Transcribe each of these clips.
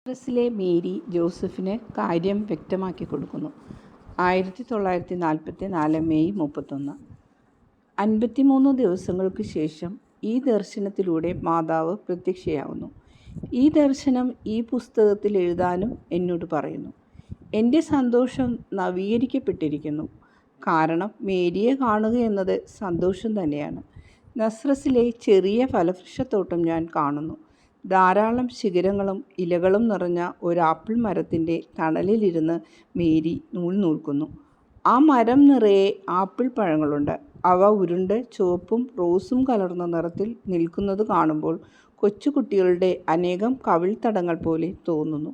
നസ്രസിലെ Mary ജോസഫിന് കാര്യം വ്യക്തമാക്കി കൊടുക്കുന്നു. 1944 മെയ് 31. 53 ദിവസങ്ങൾക്ക് ശേഷം ഈ ദർശനത്തിലൂടെ മാതാവ് പ്രത്യക്ഷയാവുന്നു. ഈ ദർശനം ഈ പുസ്തകത്തിൽ എഴുതാനും എന്നോട് പറയുന്നു. എൻ്റെ സന്തോഷം നവീകരിക്കപ്പെട്ടിരിക്കുന്നു. കാരണം മേരിയെ കാണുക എന്നത് സന്തോഷം തന്നെയാണ്. നസ്രസിലെ ചെറിയ ഫലവൃക്ഷത്തോട്ടം ഞാൻ കാണുന്നു. ധാരാളം ശിഖരങ്ങളും ഇലകളും നിറഞ്ഞ ഒരു ആപ്പിൾ മരത്തിൻ്റെ തണലിലിരുന്ന് മേരി നൂൽ നൂൽക്കുന്നു. ആ മരം നിറയെ ആപ്പിൾ പഴങ്ങളുണ്ട്. അവ ഉരുണ്ട് ചുവപ്പും റോസും കലർന്ന നിറത്തിൽ നിൽക്കുന്നത് കാണുമ്പോൾ കൊച്ചുകുട്ടികളുടെ അനേകം കവിൾത്തടങ്ങൾ പോലെ തോന്നുന്നു.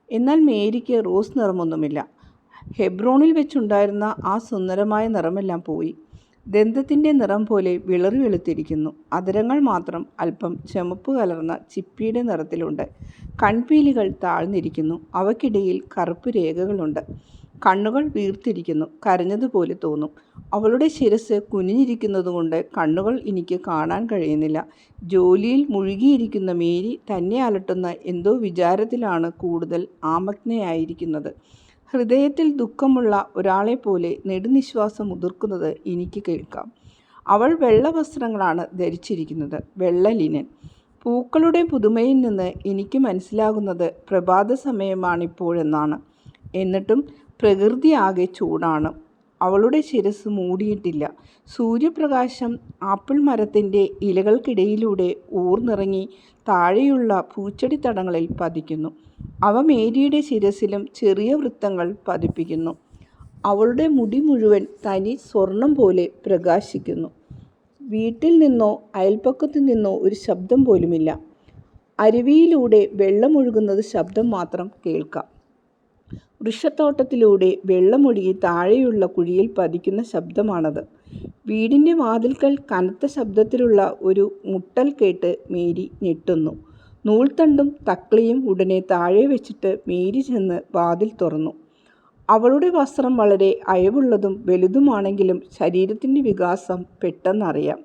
എന്നാൽ മേരിക്ക് റോസ് നിറമൊന്നുമില്ല. ഹെബ്രോണിൽ വെച്ചുണ്ടായിരുന്ന ആ സുന്ദരമായ നിറമെല്ലാം പോയി. ദന്തത്തിൻ്റെ നിറം പോലെ വിളറി വെളുത്തിരിക്കുന്നു. അധരങ്ങൾ മാത്രം അല്പം ചുമപ്പ് കലർന്ന ചിപ്പിയുടെ നിറത്തിലുണ്ട്. കൺപീലികൾ താഴ്ന്നിരിക്കുന്നു. അവയ്ക്കിടയിൽ കറുപ്പ് രേഖകളുണ്ട്. കണ്ണുകൾ വീർത്തിരിക്കുന്നു. കരഞ്ഞതുപോലെ തോന്നും. അവളുടെ ശിരസ് കുനിഞ്ഞിരിക്കുന്നതുകൊണ്ട് കണ്ണുകൾ എനിക്ക് കാണാൻ കഴിയുന്നില്ല. ജോലിയിൽ മുഴുകിയിരിക്കുന്ന മേരി തന്നെ അലട്ടുന്ന എന്തോ വിചാരത്തിലാണ് കൂടുതൽ ആമഗ്നയായിരിക്കുന്നത്. ഹൃദയത്തിൽ ദുഃഖമുള്ള ഒരാളെപ്പോലെ നെടുനിശ്വാസം ഉതിർക്കുന്നത് എനിക്ക് കേൾക്കാം. അവൾ വെള്ള വസ്ത്രങ്ങളാണ് ധരിച്ചിരിക്കുന്നത്, വെള്ള ലിനൻ. പൂക്കളുടെ പുതുമയിൽ നിന്ന് എനിക്ക് മനസ്സിലാകുന്നത് പ്രഭാത സമയമാണിപ്പോഴെന്നാണ്. എന്നിട്ടും പ്രകൃതി ആകെ ചൂടാണ്. അവളുടെ ശിരസ് മൂടിയിട്ടില്ല. സൂര്യപ്രകാശം ആപ്പിൾ മരത്തിൻ്റെ ഇലകൾക്കിടയിലൂടെ ഊർന്നിറങ്ങി താഴെയുള്ള പൂച്ചെടിത്തടങ്ങളിൽ പതിക്കുന്നു. അവ മേരിയുടെ ശിരസിലും ചെറിയ വൃത്തങ്ങൾ പതിപ്പിക്കുന്നു. അവളുടെ മുടി മുഴുവൻ തനി സ്വർണം പോലെ പ്രകാശിക്കുന്നു. വീട്ടിൽ നിന്നോ അയൽപ്പക്കത്തു നിന്നോ ഒരു ശബ്ദം പോലുമില്ല. അരുവിയിലൂടെ വെള്ളമൊഴുകുന്നത് ശബ്ദം മാത്രം കേൾക്കാം. വൃക്ഷത്തോട്ടത്തിലൂടെ വെള്ളമൊഴുകി താഴെയുള്ള കുഴിയിൽ പതിക്കുന്ന ശബ്ദമാണത്. വീടിൻ്റെ വാതിൽക്കൽ കനത്ത ശബ്ദത്തിലുള്ള ഒരു മുട്ടൽ കേട്ട് മേരി ഞെട്ടുന്നു. നൂൽത്തണ്ടും തക്ലിയും ഉടനെ താഴെ വെച്ചിട്ട് മേരി ചെന്ന് വാതിൽ തുറന്നു. അവളുടെ വസ്ത്രം വളരെ അയവുള്ളതും വലുതുമാണെങ്കിലും ശരീരത്തിൻ്റെ വികാസം പെട്ടെന്നറിയാം.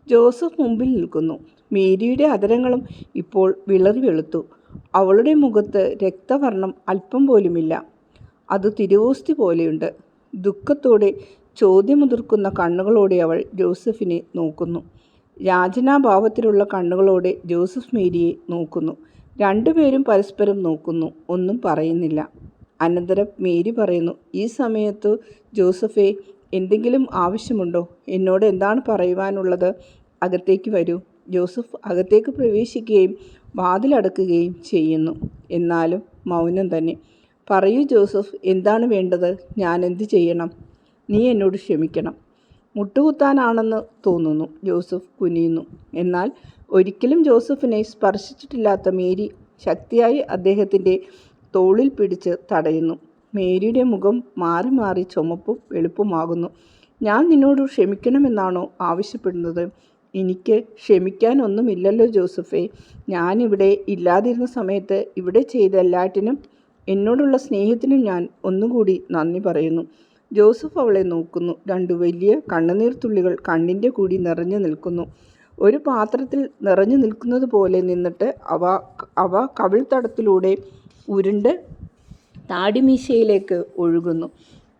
ജോസഫ് മുമ്പിൽ നിൽക്കുന്നു. മേരിയുടെ അധരങ്ങളും ഇപ്പോൾ വിളറി വെളുത്തു. അവളുടെ മുഖത്ത് രക്തവർണം അല്പം പോലുമില്ല. അത് തിരുവോസ്തി പോലെയുണ്ട്. ദുഃഖത്തോടെ ചോദ്യമുതിർക്കുന്ന കണ്ണുകളോടെ അവൾ ജോസഫിനെ നോക്കുന്നു. യാചനാഭാവത്തിലുള്ള കണ്ണുകളോടെ ജോസഫ് മേരിയെ നോക്കുന്നു. രണ്ടുപേരും പരസ്പരം നോക്കുന്നു. ഒന്നും പറയുന്നില്ല. അനന്തരം മേരി പറയുന്നു, ഈ സമയത്തു ജോസഫേ, എന്തെങ്കിലും ആവശ്യമുണ്ടോ? എന്നോട് എന്താണ് പറയുവാനുള്ളത്? അകത്തേക്ക് വരൂ. ജോസഫ് അകത്തേക്ക് പ്രവേശിക്കുകയും വാതിലടക്കുകയും ചെയ്യുന്നു. എന്നാലും മൗനം തന്നെ. പറയൂ ജോസഫ്, എന്താണ് വേണ്ടത്? ഞാൻ എന്ത് ചെയ്യണം? നീ എന്നോട് ക്ഷമിക്കണം. മുട്ടുകുത്താനാണെന്ന് തോന്നുന്നു. ജോസഫ് കുനിയുന്നു. എന്നാൽ ഒരിക്കലും ജോസഫിനെ സ്പർശിച്ചിട്ടില്ലാത്ത മേരി ശക്തിയായി അദ്ദേഹത്തിൻ്റെ തോളിൽ പിടിച്ച് തടയുന്നു. മേരിയുടെ മുഖം മാറി മാറി ചുമപ്പും വെളുപ്പുമാകുന്നു. ഞാൻ നിന്നോട് ക്ഷമിക്കണമെന്നാണോ ആവശ്യപ്പെടുന്നത്? എനിക്ക് ക്ഷമിക്കാനൊന്നുമില്ലല്ലോ ജോസഫേ. ഞാനിവിടെ ഇല്ലാതിരുന്ന സമയത്ത് ഇവിടെ ചെയ്ത എല്ലാറ്റിനും എന്നോടുള്ള സ്നേഹത്തിനും ഞാൻ ഒന്നുകൂടി നന്ദി പറയുന്നു. ജോസഫ് അവളെ നോക്കുന്നു. രണ്ട് വലിയ കണ്ണുനീർത്തുള്ളികൾ കണ്ണിൻ്റെ കൂടി നിറഞ്ഞു നിൽക്കുന്നു. ഒരു പാത്രത്തിൽ നിറഞ്ഞു നിൽക്കുന്നത് പോലെ നിന്നിട്ട് അവ കവിൾത്തടത്തിലൂടെ ഉരുണ്ട് താടിമീശയിലേക്ക് ഒഴുകുന്നു.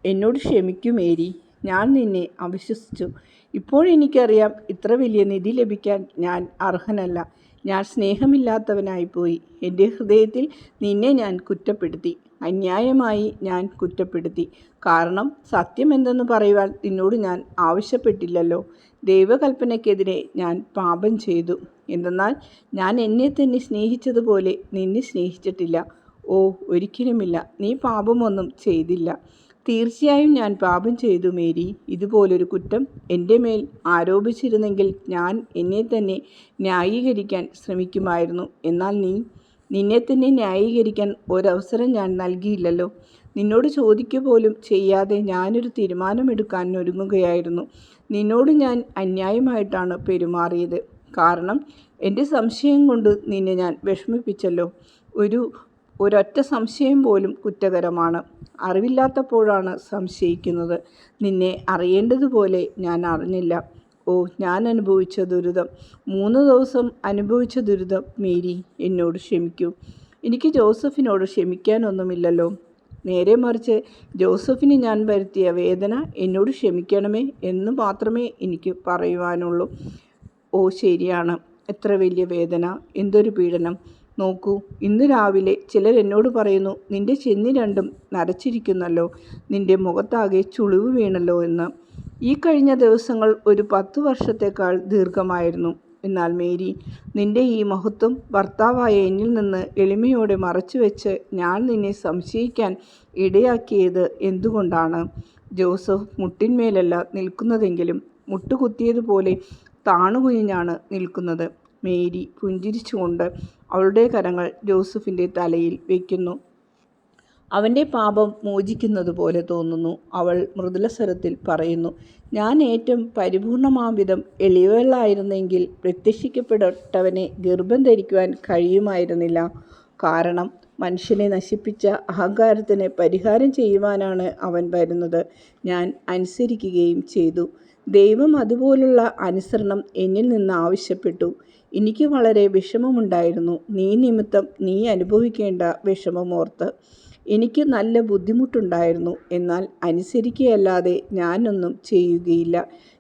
എന്നോട് ക്ഷമിക്കൂ മേരി, ഞാൻ നിന്നെ അവിശ്വസിച്ചു. ഇപ്പോഴെനിക്കറിയാം, ഇത്ര വലിയ നിധി ലഭിക്കാൻ ഞാൻ അർഹനല്ല. ഞാൻ സ്നേഹമില്ലാത്തവനായിപ്പോയി. എൻ്റെ ഹൃദയത്തിൽ നിന്നെ ഞാൻ കുറ്റപ്പെടുത്തി. അന്യായമായി ഞാൻ കുറ്റപ്പെടുത്തി. കാരണം സത്യം എന്തെന്ന് പറയുവാൻ നിന്നോട് ഞാൻ ആവശ്യപ്പെട്ടില്ലല്ലോ. ദൈവകൽപ്പനയ്ക്കെതിരെ ഞാൻ പാപം ചെയ്തു. എന്തെന്നാൽ ഞാൻ എന്നെ തന്നെ സ്നേഹിച്ചതുപോലെ നിന്നെ സ്നേഹിച്ചിട്ടില്ല. ഓ, ഒരിക്കലുമില്ല. നീ പാപമൊന്നും ചെയ്തില്ല. തീർച്ചയായും ഞാൻ പാപം ചെയ്തു മേരി. ഇതുപോലൊരു കുറ്റം എൻ്റെ മേൽ ആരോപിച്ചിരുന്നെങ്കിൽ ഞാൻ എന്നെ തന്നെ ന്യായീകരിക്കാൻ ശ്രമിക്കുമായിരുന്നു. എന്നാൽ നിന്നെ തന്നെ ന്യായീകരിക്കാൻ ഒരവസരം ഞാൻ നൽകിയില്ലല്ലോ. നിന്നോട് ചോദിക്കുക പോലും ചെയ്യാതെ ഞാനൊരു തീരുമാനമെടുക്കാൻ ഒരുങ്ങുകയായിരുന്നു. നിന്നോട് ഞാൻ അന്യായമായിട്ടാണ് പെരുമാറിയത്. കാരണം എൻ്റെ സംശയം കൊണ്ട് നിന്നെ ഞാൻ വിഷമിപ്പിച്ചല്ലോ. ഒരൊറ്റ സംശയം പോലും കുറ്റകരമാണ്. അറിവില്ലാത്തപ്പോഴാണ് സംശയിക്കുന്നത്. നിന്നെ അറിയേണ്ടതുപോലെ ഞാൻ അറിഞ്ഞില്ല. ഓ, ഞാൻ അനുഭവിച്ച ദുരിതം, 3 ദിവസം അനുഭവിച്ച ദുരിതം. മേരി, എന്നോട് ക്ഷമിക്കൂ. എനിക്ക് ജോസഫിനോട് ക്ഷമിക്കാനൊന്നുമില്ലല്ലോ. നേരെ മറിച്ച് ജോസഫിന് ഞാൻ വരുത്തിയ വേദന എന്നോട് ക്ഷമിക്കണമേ എന്ന് മാത്രമേ എനിക്ക് പറയുവാനുള്ളൂ. ഓ ശരിയാണ്, എത്ര വലിയ വേദന, എന്തൊരു പീഡനം. നോക്കൂ, ഇന്ന് രാവിലെ ചിലർ എന്നോട് പറയുന്നു, നിന്റെ ചെന്നി രണ്ടും നരച്ചിരിക്കുന്നല്ലോ, നിന്റെ മുഖത്താകെ ചുളിവ് വീണല്ലോ എന്ന്. ഈ കഴിഞ്ഞ ദിവസങ്ങൾ ഒരു 10 വർഷത്തേക്കാൾ ദീർഘമായിരുന്നു. എന്നാൽ മേരി, നിന്റെ ഈ മഹത്വം ഭർത്താവായ എന്നിൽ നിന്ന് എളിമയോടെ മറച്ചുവെച്ച് ഞാൻ നിന്നെ സംശയിക്കാൻ ഇടയാക്കിയത് എന്തുകൊണ്ടാണ്? ജോസഫ് മുട്ടിന്മേലല്ല നിൽക്കുന്നതെങ്കിലും മുട്ടുകുത്തിയതുപോലെ താണുകുനിഞ്ഞാണ് നിൽക്കുന്നത്. മേരി പുഞ്ചിരിച്ചുകൊണ്ട് അവളുടെ കരങ്ങൾ ജോസഫിൻ്റെ തലയിൽ വയ്ക്കുന്നു. അവൻ്റെ പാപം മോചിക്കുന്നത് പോലെ തോന്നുന്നു. അവൾ മൃദുലസ്വരത്തിൽ പറയുന്നു, ഞാൻ ഏറ്റവും പരിപൂർണമാംവിധം എളിയവളായിരുന്നെങ്കിൽ പ്രത്യക്ഷിക്കപ്പെട്ടവനെ ഗർഭം ധരിക്കുവാൻ കഴിയുമായിരുന്നില്ല. കാരണം മനുഷ്യനെ നശിപ്പിച്ച അഹങ്കാരത്തിന് പരിഹാരം ചെയ്യുവാനാണ് അവൻ വരുന്നത്. ഞാൻ അനുസരിക്കുകയും ചെയ്തു. ദൈവം അതുപോലുള്ള അനുസരണം എന്നിൽ നിന്ന് ആവശ്യപ്പെട്ടു. എനിക്ക് വളരെ വിഷമമുണ്ടായിരുന്നു, നീ നിമിത്തം നീ അനുഭവിക്കേണ്ട വിഷമമോർത്ത്. എനിക്ക് നല്ല ബുദ്ധിമുട്ടുണ്ടായിരുന്നു. എന്നാൽ അനുസരിക്കുകയല്ലാതെ ഞാനൊന്നും ചെയ്യുകയില്ല.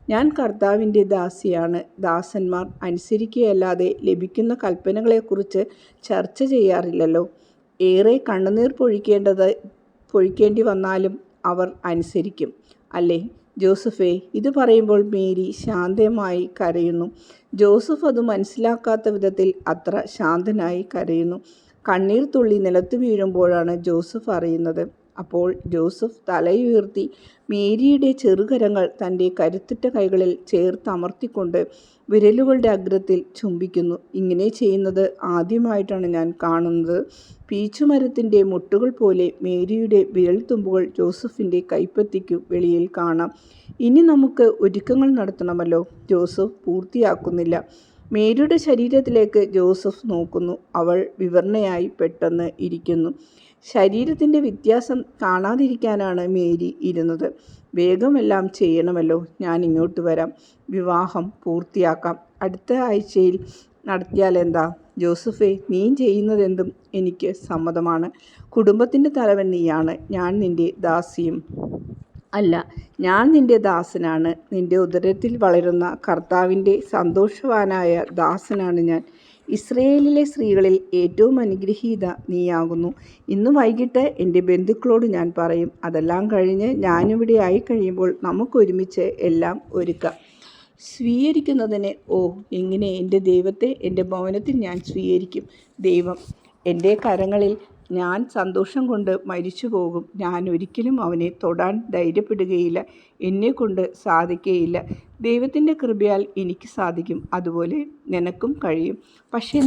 ഞാൻ കർത്താവിൻ്റെ ദാസിയാണ്. ദാസന്മാർ അനുസരിക്കുകയല്ലാതെ ലഭിക്കുന്ന കൽപ്പനകളെക്കുറിച്ച് ചർച്ച ചെയ്യാറില്ലല്ലോ. ഏറെ കണ്ണുനീർ പൊഴിക്കേണ്ടി വന്നാലും അവർ അനുസരിക്കും, അല്ലേ ജോസഫേ? ഇത് പറയുമ്പോൾ മേരി ശാന്തമായി കരയുന്നു. ജോസഫ് അത് മനസ്സിലാക്കാത്ത വിധത്തിൽ അത്ര ശാന്തനായി കരയുന്നു. കണ്ണീർ തുള്ളി നിലത്ത് വീഴുമ്പോഴാണ് ജോസഫ് അറിയുന്നത്. അപ്പോൾ ജോസഫ് തലയുയർത്തി മേരിയുടെ ചെറുകരങ്ങൾ തൻ്റെ കരുത്തുറ്റ കൈകളിൽ ചേർത്തമർത്തിക്കൊണ്ട് വിരലുകളുടെ അഗ്രത്തിൽ ചുംബിക്കുന്നു. ഇങ്ങനെ ചെയ്യുന്നത് ആദ്യമായിട്ടാണ് ഞാൻ കാണുന്നത്. പീച്ചുമരത്തിൻ്റെ മുട്ടുകൾ പോലെ മേരിയുടെ വിരൽത്തുമ്പുകൾ ജോസഫിൻ്റെ കൈപ്പത്തിക്കു വെളിയിൽ കാണാം. ഇനി നമുക്ക് ഒരുക്കങ്ങൾ നടത്തണമല്ലോ. ജോസഫ് പൂർത്തിയാക്കുന്നില്ല. മേരിയുടെ ശരീരത്തിലേക്ക് ജോസഫ് നോക്കുന്നു. അവൾ വിവരണയായി പെട്ടെന്ന് ഇരിക്കുന്നു. ശരീരത്തിൻ്റെ വ്യത്യാസം കാണാതിരിക്കാനാണ് മേരി ഇരുന്നത്. വേഗമെല്ലാം ചെയ്യണമല്ലോ, ഞാൻ ഇങ്ങോട്ട് വരാം. വിവാഹം പൂർത്തിയാക്കാം. അടുത്ത ആഴ്ചയിൽ നടത്തിയാൽ എന്താ? ജോസഫേ, നീ ചെയ്യുന്നതെന്തും എനിക്ക് സമ്മതമാണ്. കുടുംബത്തിൻ്റെ തലവൻ നീയാണ്. ഞാൻ നിൻ്റെ ദാസിയും അല്ല, ഞാൻ നിൻ്റെ ദാസനാണ്. നിൻ്റെ ഉദരത്തിൽ വളരുന്ന കർത്താവിൻ്റെ സന്തോഷവാനായ ദാസനാണ് ഞാൻ. ഇസ്രയേലിലെ സ്ത്രീകളിൽ ഏറ്റവും അനുഗ്രഹീത നീയാകുന്നു. ഇന്ന് വൈകിട്ട് എൻ്റെ ബന്ധുക്കളോട് ഞാൻ പറയും. അതെല്ലാം കഴിഞ്ഞ് ഞാനിവിടെ ആയിക്കഴിയുമ്പോൾ നമുക്കൊരുമിച്ച് എല്ലാം ഒരുക്കാം. സ്വീകരിക്കുന്നതിന് എങ്ങനെ എൻ്റെ ദൈവത്തെ എൻ്റെ ഭവനത്തിൽ ഞാൻ സ്വീകരിക്കും? ദൈവം എൻ്റെ കരങ്ങളിൽ ഞാൻ സന്തോഷം കൊണ്ട് മരിച്ചു പോകും. ഞാൻ ഒരിക്കലും അവനെ തൊടാൻ ധൈര്യപ്പെടുകയില്ല. എന്നെക്കൊണ്ട് സാധിക്കുകയില്ല. ദൈവത്തിൻ്റെ കൃപയാൽ എനിക്ക് സാധിക്കും. അതുപോലെ നിനക്കും കഴിയും. പക്ഷേ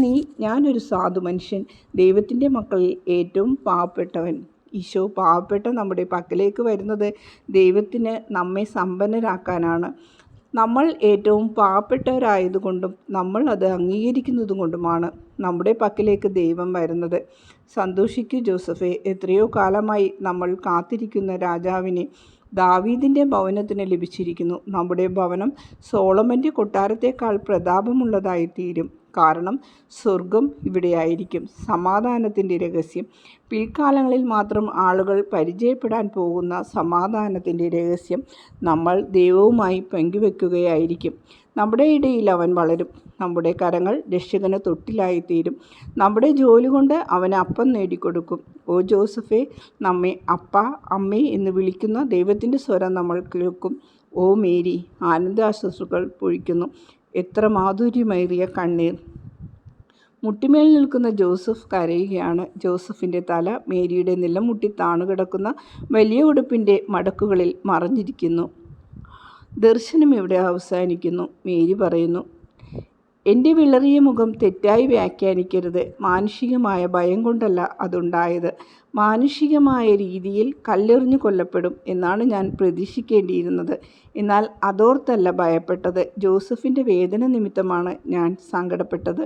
ഞാനൊരു സാധു മനുഷ്യൻ, ദൈവത്തിൻ്റെ മക്കളിൽ ഏറ്റവും പാവപ്പെട്ടവൻ. ഈശോ പാവപ്പെട്ട നമ്മുടെ പക്കലേക്ക് വരുന്നത് ദൈവത്തിന് നമ്മെ സമ്പന്നരാക്കാനാണ്. നമ്മൾ ഏറ്റവും പാവപ്പെട്ടവരായതുകൊണ്ടും നമ്മൾ അത് അംഗീകരിക്കുന്നത് കൊണ്ടുമാണ് നമ്മുടെ പക്കലേക്ക് ദൈവം വരുന്നത്. സന്തോഷിക്കൂ ജോസഫേ, എത്രയോ കാലമായി നമ്മൾ കാത്തിരിക്കുന്ന രാജാവിനെ ദാവീദിൻ്റെ ഭവനത്തിന് ലഭിച്ചിരിക്കുന്നു. നമ്മുടെ ഭവനം സോളമൻ്റെ കൊട്ടാരത്തേക്കാൾ പ്രതാപമുള്ളതായി തീരും. കാരണം സ്വർഗം ഇവിടെയായിരിക്കും. സമാധാനത്തിൻ്റെ രഹസ്യം. പിൽക്കാലങ്ങളിൽ മാത്രം ആളുകൾ പരിചയപ്പെടാൻ പോകുന്ന സമാധാനത്തിൻ്റെ രഹസ്യം നമ്മൾ ദൈവവുമായി പങ്കുവെക്കുകയായിരിക്കും. നമ്മുടെ ഇടയിൽ അവൻ വളരും. നമ്മുടെ കരങ്ങൾ രക്ഷകന് തൊട്ടിലായിത്തീരും. നമ്മുടെ ജോലി കൊണ്ട് അവന് അപ്പം നേടിക്കൊടുക്കും. ഓ ജോസഫേ, നമ്മെ അപ്പ, അമ്മേ എന്ന് വിളിക്കുന്ന ദൈവത്തിൻ്റെ സ്വരം നമ്മൾ കേൾക്കും. ഓ മേരി, ആനന്ദാശ്രുക്കൾ പൊഴിക്കുന്നു. എത്ര മാധുര്യമേറിയ കണ്ണീർ! മുട്ടിമേൽ നിൽക്കുന്ന ജോസഫ് കരയുകയാണ്. ജോസഫിൻ്റെ തല മേരിയുടെ നിലമുട്ടി താണുകിടക്കുന്ന വലിയ ഉടുപ്പിൻ്റെ മടക്കുകളിൽ മറഞ്ഞിരിക്കുന്നു. ദർശനം ഇവിടെ അവസാനിക്കുന്നു. മേരി പറയുന്നു, എൻ്റെ വിളറിയ മുഖം തെറ്റായി വ്യാഖ്യാനിക്കരുത്. മാനുഷികമായ ഭയം കൊണ്ടല്ല അതുണ്ടായത്. മാനുഷികമായ രീതിയിൽ കല്ലെറിഞ്ഞു കൊല്ലപ്പെടും എന്നാണ് ഞാൻ പ്രതീക്ഷിക്കേണ്ടിയിരുന്നത്. എന്നാൽ അതോർത്തല്ല ഭയപ്പെട്ടത്. ജോസഫിൻ്റെ വേദന നിമിത്തമാണ് ഞാൻ സങ്കടപ്പെട്ടത്.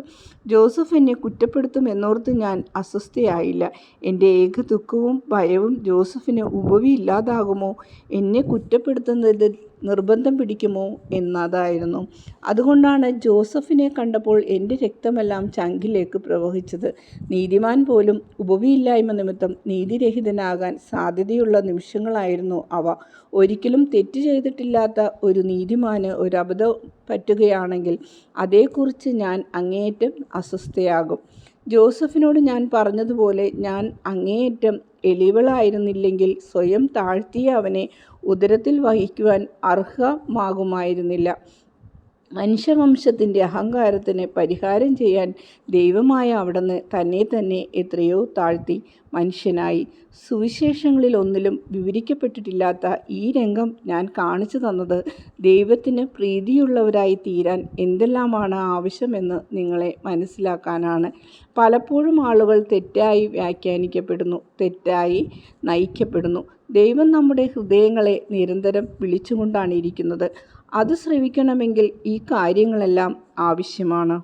ജോസഫ് എന്നെ കുറ്റപ്പെടുത്തും എന്നോർത്ത് ഞാൻ അസ്വസ്ഥയായില്ല. എൻ്റെ ഏക ദുഃഖവും ഭയവും ജോസഫിന് ഉപവിയില്ലാതാകുമോ? എന്നെ കുറ്റപ്പെടുത്തുന്നത് നിർബന്ധം പിടിക്കുമോ എന്നതായിരുന്നു. അതുകൊണ്ടാണ് ജോസഫിനെ കണ്ടപ്പോൾ എൻ്റെ രക്തമെല്ലാം ചങ്കിലേക്ക് പ്രവഹിച്ചത്. നീതിമാൻ പോലും ഉപവിയില്ലായ്മ നിമിത്തം നീതിരഹിതനാകാൻ സാധ്യതയുള്ള നിമിഷങ്ങളായിരുന്നു അവ. ഒരിക്കലും തെറ്റ് ചെയ്തിട്ടില്ലാത്ത ഒരു നീതിമാന് ഒരു അബദ്ധം പറ്റുകയാണെങ്കിൽ അതേക്കുറിച്ച് ഞാൻ അങ്ങേയറ്റം അസ്വസ്ഥയാകും. ജോസഫിനോട് ഞാൻ പറഞ്ഞതുപോലെ ഞാൻ അങ്ങേയറ്റം എളിവളായിരുന്നില്ലെങ്കിൽ സ്വയം താഴ്ത്തിയ അവനെ ഉദരത്തിൽ വഹിക്കുവാൻ അർഹമാകുമായിരുന്നില്ല. മനുഷ്യവംശത്തിൻ്റെ അഹങ്കാരത്തിന് പരിഹാരം ചെയ്യാൻ ദൈവമായ അവിടുന്ന് തന്നെ തന്നെ എത്രയോ താഴ്ത്തി മനുഷ്യനായി. സുവിശേഷങ്ങളിൽ ഒന്നിലും വിവരിക്കപ്പെട്ടിട്ടില്ലാത്ത ഈ രംഗം ഞാൻ കാണിച്ചു തന്നത് ദൈവത്തിന് പ്രീതിയുള്ളവരായി തീരാൻ എന്തെല്ലാമാണ് ആവശ്യമെന്ന് നിങ്ങളെ മനസ്സിലാക്കാനാണ്. പലപ്പോഴും ആളുകൾ തെറ്റായി വ്യാഖ്യാനിക്കപ്പെടുന്നു, തെറ്റായി നയിക്കപ്പെടുന്നു. ദൈവം നമ്മുടെ ഹൃദയങ്ങളെ നിരന്തരം വിളിച്ചുകൊണ്ടാണ് ഇരിക്കുന്നത്. അത് ശ്രവിക്കണമെങ്കിൽ ഈ കാര്യങ്ങളെല്ലാം ആവശ്യമാണ്.